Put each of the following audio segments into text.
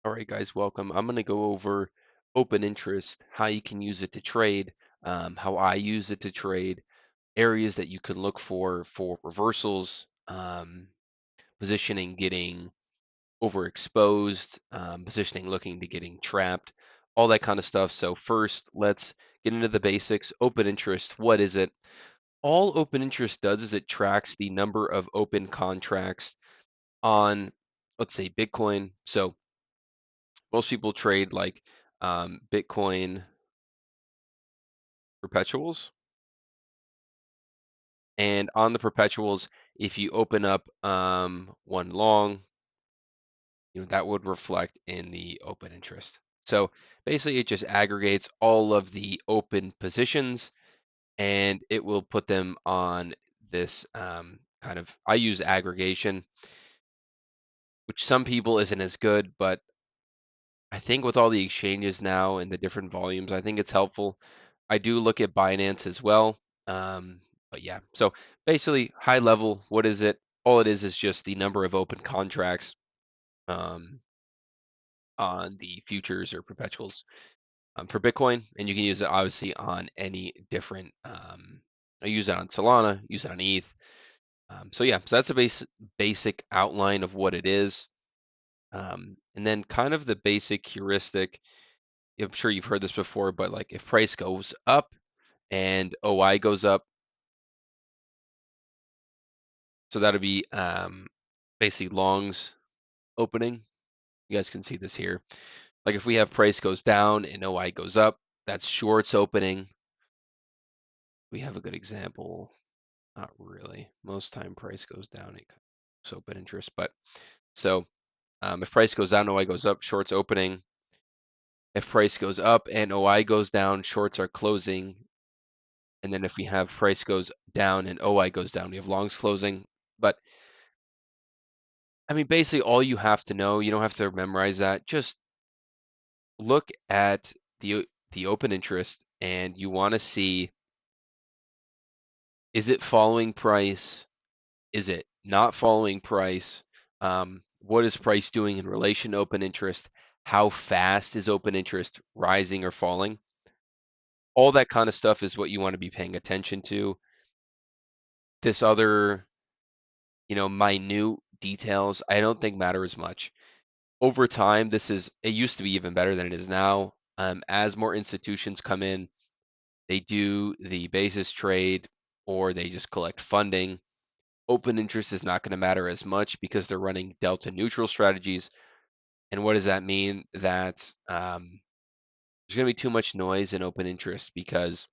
All right, guys, welcome. I'm going to go over open interest, how you can use it to trade, how I use it to trade, areas that you can look for reversals, positioning getting overexposed, positioning looking to getting trapped, all that kind of stuff. So first, let's get into the basics. Open interest, what is it? All open interest does is it tracks the number of open contracts on, let's say, Bitcoin. So most people trade like Bitcoin perpetuals. And on the perpetuals, if you open up one long, that would reflect in the open interest. So basically, it just aggregates all of the open positions and it will put them on this kind of, I use aggregation, which some people isn't as good, but I think with all the exchanges now and the different volumes, I think it's helpful. I do look at Binance as well. Um, but yeah, so basically, high level, what is it? All it is just the number of open contracts um, on the futures or perpetuals for Bitcoin, and you can use it obviously on any different. I use it on Solana, use it on ETH. So yeah, so that's a basic outline of what it is, and then kind of the basic heuristic. I'm sure you've heard this before, but like if price goes up and OI goes up, so that'll be basically longs opening. You guys can see this here. Like if we have price goes down and OI goes up, that's shorts opening. We have a good example. Not really. Most time price goes down, it's open interest. But so if price goes down, OI goes up, shorts opening. If price goes up and OI goes down, shorts are closing. And then if we have price goes down and OI goes down, we have longs closing. But I mean, basically all you have to know, you don't have to memorize that. Just look at the open interest and you want to see, is it following price? Is it not following price? What is price doing in relation to open interest? How fast is open interest rising or falling? All that kind of stuff is what you want to be paying attention to. This other, minute details, I don't think matter as much. Over time, it used to be even better than it is now. As more institutions come in, they do the basis trade or they just collect funding. Open interest is not going to matter as much because they're running delta neutral strategies. And what does that mean? That there's going to be too much noise in open interest because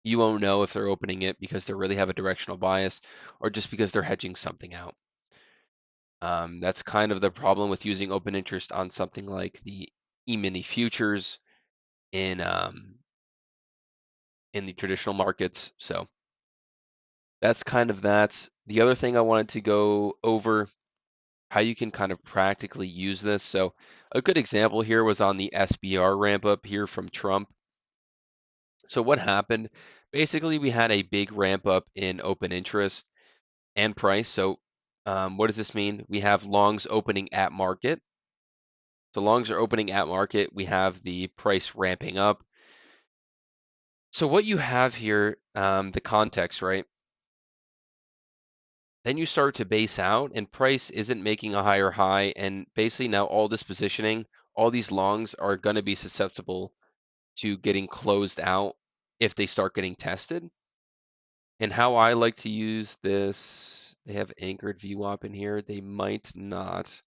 you won't know if they're opening it because they really have a directional bias or just because they're hedging something out. That's kind of the problem with using open interest on something like the E-mini futures in the traditional markets. So that's kind of that. The other thing I wanted to go over how you can kind of practically use this. So a good example here was on the SBR ramp up here from Trump. So what happened? Basically, we had a big ramp up in open interest and price. So what does this mean? We have longs opening at market. So longs are opening at market. We have the price ramping up. So what you have here, the context, right? Then you start to base out and price isn't making a higher high. And basically now all this positioning, all these longs are going to be susceptible to getting closed out if they start getting tested. And how I like to use this, they have anchored VWAP in here. They might not.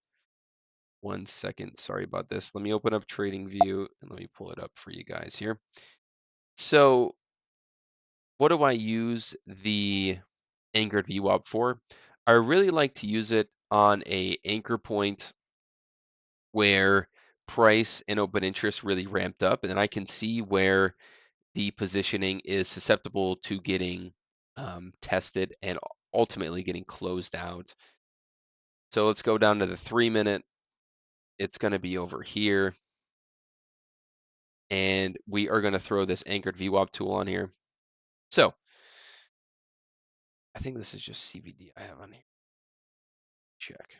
1 second, sorry about this. Let me open up TradingView and let me pull it up for you guys here. So what do I use the anchored VWAP for? I really like to use it on a anchor point where price and open interest really ramped up, and then I can see where the positioning is susceptible to getting tested and ultimately getting closed out. So let's go down to the 3 minute. It's going to be over here. And we are going to throw this anchored VWAP tool on here. So I think this is just CVD I have on here. Check.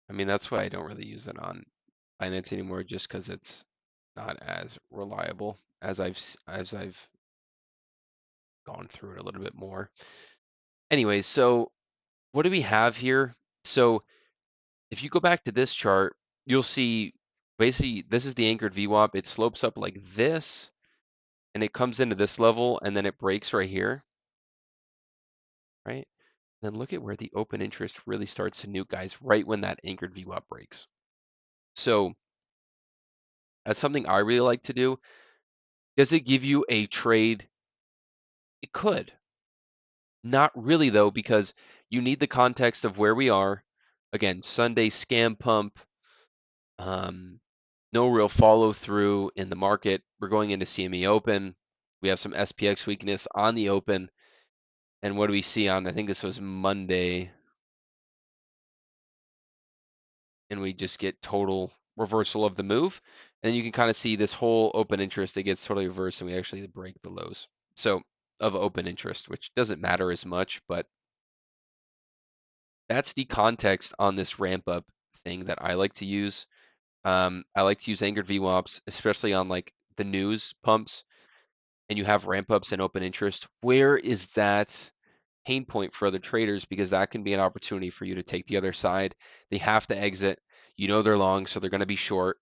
I mean, that's why I don't really use it on finance anymore, just because it's not as reliable as I've gone through it a little bit more. Anyways, so what do we have here? So if you go back to this chart, you'll see basically this is the anchored VWAP. It slopes up like this, and it comes into this level, and then it breaks right here, right? Then look at where the open interest really starts to nuke, guys, right when that anchored VWAP breaks. So that's something I really like to do. Does it give you a trade? It could. Not really, though, because you need the context of where we are. Again, Sunday scam pump, um, no real follow through in the market. We're going into CME Open. We have some SPX weakness on the open. And what do we see on, I think this was Monday, and we just get total reversal of the move. And you can kind of see this whole open interest, it gets totally reversed, and we actually break the lows. So of open interest, which doesn't matter as much, but that's the context on this ramp up thing that I like to use. I like to use anchored VWAPs, especially on like the news pumps, and you have ramp ups and open interest. Where is that pain point for other traders? Because that can be an opportunity for you to take the other side. They have to exit. You know they're long, so they're going to be short,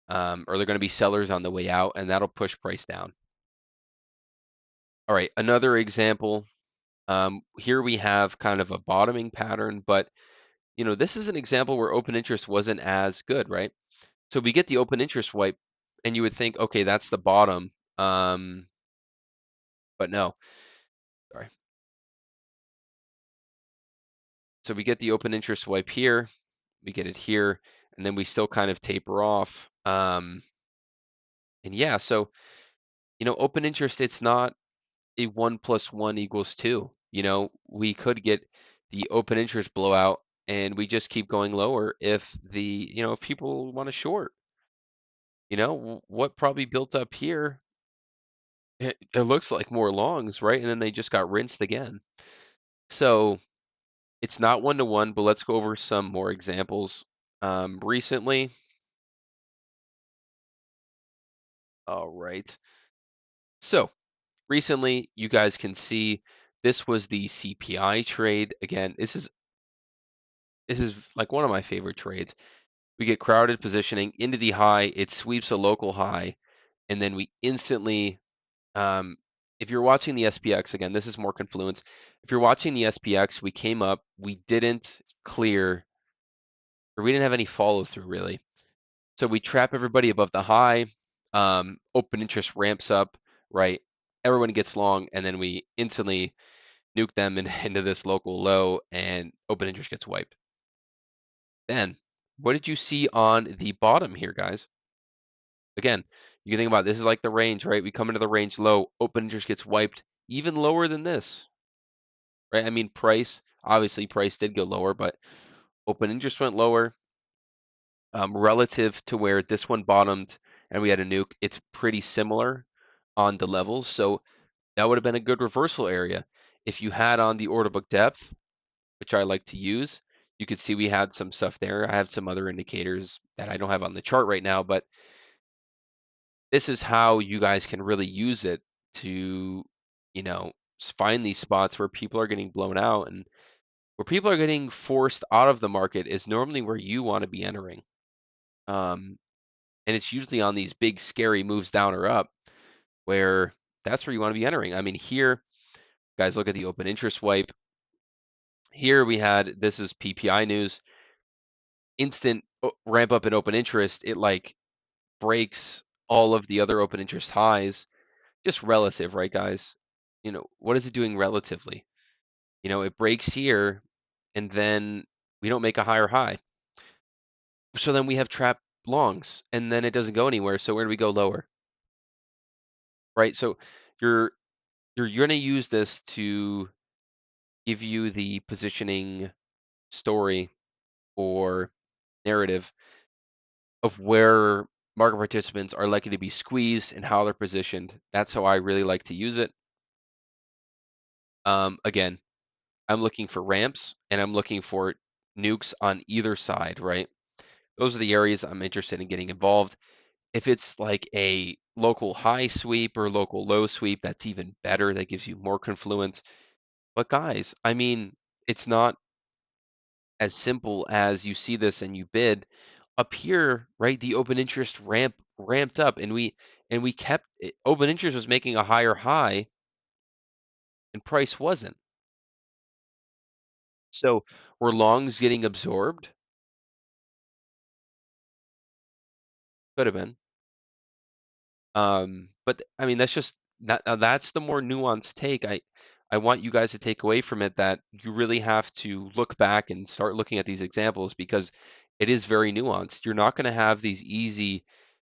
or they're going to be sellers on the way out, and that'll push price down. All right, another example. Here we have kind of a bottoming pattern, but this is an example where open interest wasn't as good, right? So we get the open interest wipe, and you would think, okay, that's the bottom. But no, sorry. So we get the open interest wipe here, we get it here, and then we still kind of taper off. And yeah, so open interest, it's not a 1 + 1 = 2. We could get the open interest blowout, and we just keep going lower if if people want to short. What probably built up here, it looks like more longs, right? And then they just got rinsed again. So it's not 1 to 1, but let's go over some more examples. Recently, all right. So recently, you guys can see this was the CPI trade. Again, this is like one of my favorite trades. We get crowded positioning into the high, it sweeps a local high, and then we instantly, if you're watching the SPX, again, this is more confluence. If you're watching the SPX, we came up, we didn't clear, or we didn't have any follow through really. So we trap everybody above the high, open interest ramps up, right? Everyone gets long, and then we instantly nuke them into this local low, and open interest gets wiped. Then, what did you see on the bottom here, guys? Again, you can think about this is like the range, right? We come into the range low, open interest gets wiped even lower than this, right? I mean, obviously price did go lower, but open interest went lower, relative to where this one bottomed and we had a nuke. It's pretty similar on the levels. So that would have been a good reversal area. If you had on the order book depth, which I like to use, you could see we had some stuff there. I have some other indicators that I don't have on the chart right now, but this is how you guys can really use it to, find these spots where people are getting blown out, and where people are getting forced out of the market is normally where you want to be entering. And it's usually on these big scary moves down or up, where that's where you want to be entering. I mean, here, guys, look at the open interest wipe. Here we had, this is PPI news, instant ramp up in open interest. It like breaks all of the other open interest highs, just relative, right, guys? What is it doing relatively? It breaks here, and then we don't make a higher high. So then we have trap longs, and then it doesn't go anywhere. So where do we go lower? Right? So you're going to use this to give you the positioning story or narrative of where market participants are likely to be squeezed and how they're positioned. That's how I really like to use it. Again, I'm looking for ramps, and I'm looking for nukes on either side, right? Those are the areas I'm interested in getting involved. If it's like a local high sweep or local low sweep, that's even better. That gives you more confluence. But guys, I mean, it's not as simple as you see this and you bid. Up here, right, the open interest ramped up, and we kept it. Open interest was making a higher high and price wasn't. So were longs getting absorbed? Could have been. But I mean, that's just that's the more nuanced take. I want you guys to take away from it that you really have to look back and start looking at these examples because it is very nuanced. You're not going to have these easy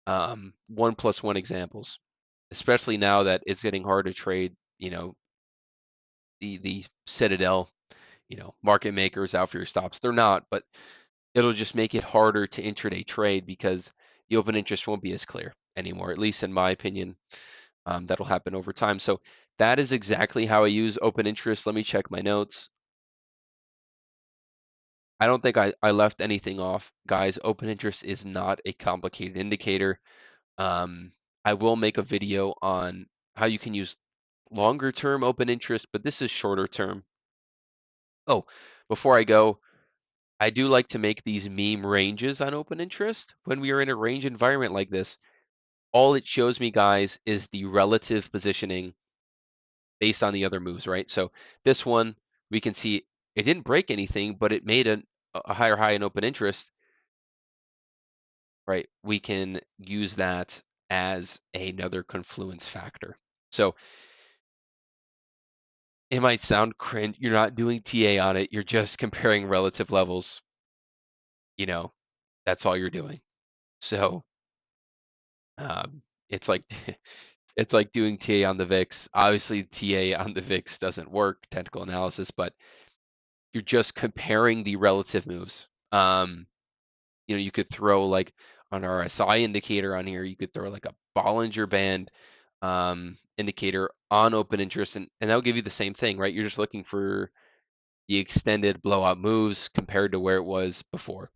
1+1 examples, especially now that it's getting hard to trade. The Citadel, market makers out for your stops. They're not, but it'll just make it harder to intraday trade because the open interest won't be as clear anymore, at least in my opinion. That'll happen over time. So that is exactly how I use open interest. Let me check my notes. I don't think I left anything off. Guys, open interest is not a complicated indicator. Um, I will make a video on how you can use longer term open interest, but this is shorter term. Oh, before I go, I do like to make these meme ranges on open interest. When we are in a range environment like this, all it shows me, guys, is the relative positioning based on the other moves, right? So this one, we can see it didn't break anything, but it made a higher high in open interest, right? We can use that as another confluence factor. So it might sound cringe. You're not doing TA on it. You're just comparing relative levels. You know, that's all you're doing. So it's like it's like doing TA on the VIX. Obviously, TA on the VIX doesn't work, technical analysis, but you're just comparing the relative moves. You could throw like an RSI indicator on here. You could throw like a Bollinger Band indicator on open interest, and that'll give you the same thing, right? You're just looking for the extended blowout moves compared to where it was before.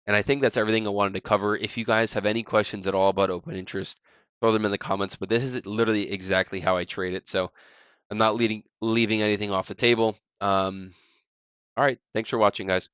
And I think that's everything I wanted to cover. If you guys have any questions at all about open interest, throw them in the comments. But this is literally exactly how I trade it. So I'm not leaving anything off the table. All right. Thanks for watching, guys.